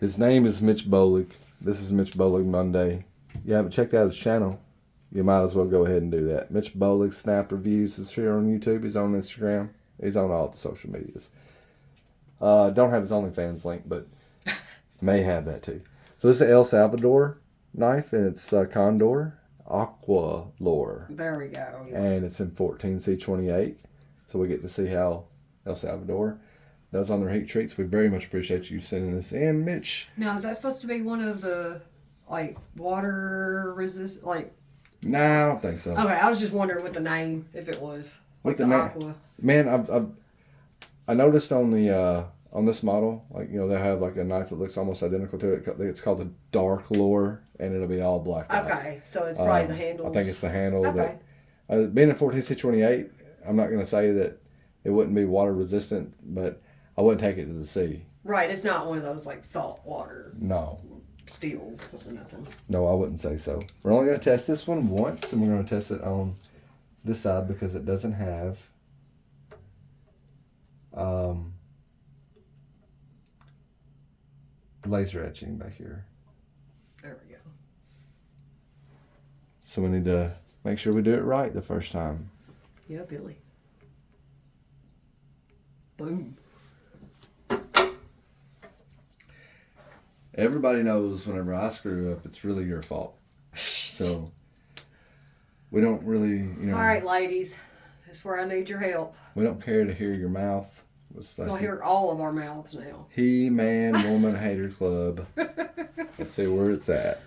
His name is Mitch Bolick. This is Mitch Bolick Monday. You haven't checked out his channel, you might as well go ahead and do that. Mitch Bolick Snap Reviews is here on YouTube. He's on Instagram. He's on all the social medias. Don't have his OnlyFans link, but may have that too. So this is an El Salvador knife, and it's Condor Aqualore. There we go. Yeah. And it's in 14C28. So we get to see how El Salvador does on their heat treats. We very much appreciate you sending this in, Mitch. Now, is that supposed to be one of the, like, water resist, like... No, I don't think so. Okay, I was just wondering what the name, if it was. What the Aqua. Man, I noticed on the on this model, like, you know, they have like a knife that looks almost identical to it. It's called the Dark Lore, and it'll be all black. Okay, so it's probably the handles. I think it's the handle. Okay. That, being in 14C28, I'm not going to say that it wouldn't be water resistant, but I wouldn't take it to the sea. Right, it's not one of those like salt water. No. Steels or nothing. No, I wouldn't say so. We're only going to test this one once, and we're going to test it on this side because it doesn't have laser etching back here. There we go. So we need to make sure we do it right the first time. Yeah, Billy. Boom. Everybody knows whenever I screw up, it's really your fault. So we don't really, you know. All right, ladies. That's where I need your help. We don't care to hear your mouth. You'll hear all of our mouths now. He, man, woman, hater club. Let's see where it's at.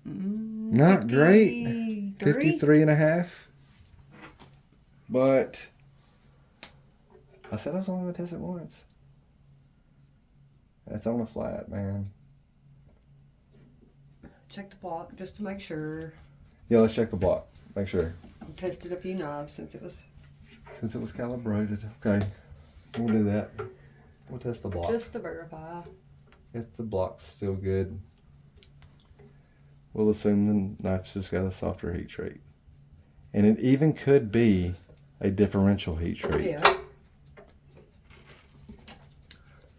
Not great. 53 and a half. But I said I was only going to test it once. That's on the flat, man. Check the block just to make sure. Yeah, let's check the block. Make sure. I've tested a few knives since it was calibrated. Okay. We'll do that. We'll test the block. just to verify. If the block's still good, we'll assume the knife's just got a softer heat treat. And it even could be a differential heat treat. Yeah.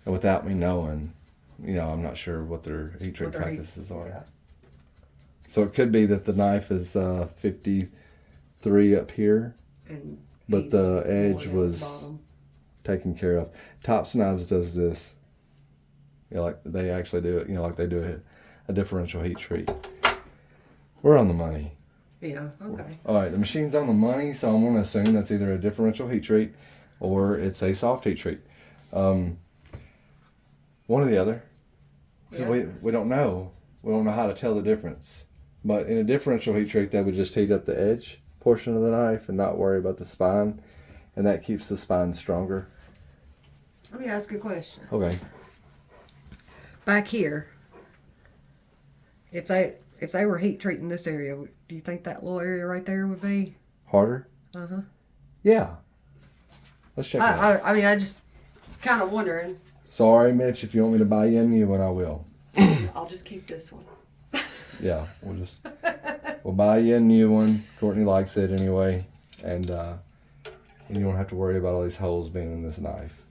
And without me knowing, you know, I'm not sure what their heat treat practices are. Yeah. So it could be that the knife is 53 up here, but the edge was taken care of. Tops Knives does this. You know, like they actually do it, you know, like they do a differential heat treat. We're on the money. Yeah, okay. All right, the machine's on the money, so I'm going to assume that's either a differential heat treat or it's a soft heat treat. One or the other. Because we don't know. We don't know how to tell the difference. But in a differential heat treat, they would just heat up the edge portion of the knife and not worry about the spine. And that keeps the spine stronger. Let me ask you a question. Okay. Back here, if they were heat treating this area, do you think that little area right there would be Harder? Uh-huh. Yeah. Let's check it out. I mean, I just kind of wondering. Sorry, Mitch. If you want me to buy you a new one, I will. I'll just keep this one. Yeah, we'll buy you a new one. Courtney likes it anyway, and you won't have to worry about all these holes being in this knife.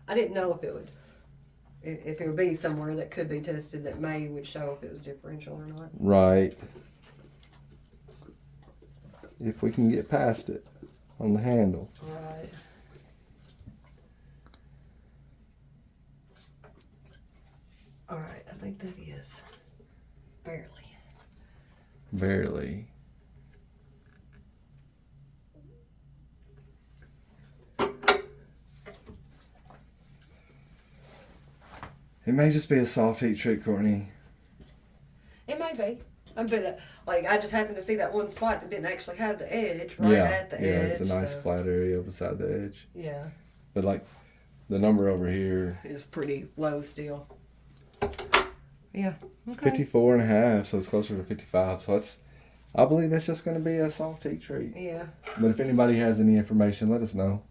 I didn't know if it would be somewhere that could be tested that would show if it was differential or not. Right. If we can get past it on the handle. Right. All right, I think that is barely. Barely. It may just be a soft heat treat, Courtney. It may be. But like I just happened to see that one spot that didn't actually have the edge at the edge. Yeah, it's a nice flat area beside the edge. Yeah. But like the number over here is pretty low still. Yeah. It's 54 and a half, so it's closer to 55. So I believe that's just going to be a soft heat treat. Yeah. But if anybody has any information, let us know.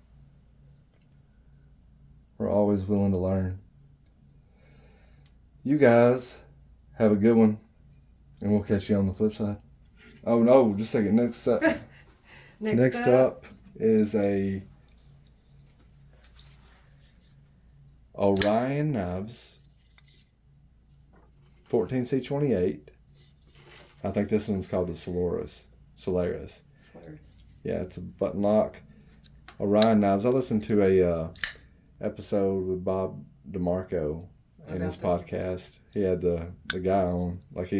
We're always willing to learn. You guys have a good one, and we'll catch you on the flip side. Oh no, just a second. Next up. Next up is a Orion knives. 14C28. I think this one's called the Solaris. Slurs. Yeah, it's a button lock. Orion knives. I listened to a episode with Bob DeMarco in his podcast. He had the guy on. Like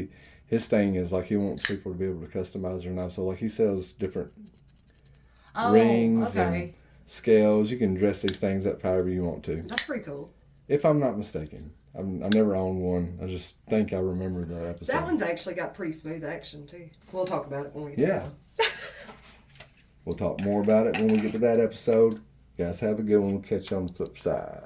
his thing is like he wants people to be able to customize their knives. So like he sells different rings and scales. You can dress these things up however you want to. That's pretty cool. If I'm not mistaken. I've never owned one. I just think I remember the episode. That one's actually got pretty smooth action too. We'll talk about it when we get to that. We'll talk more about it when we get to that episode. Guys, have a good one. We'll catch you on the flip side.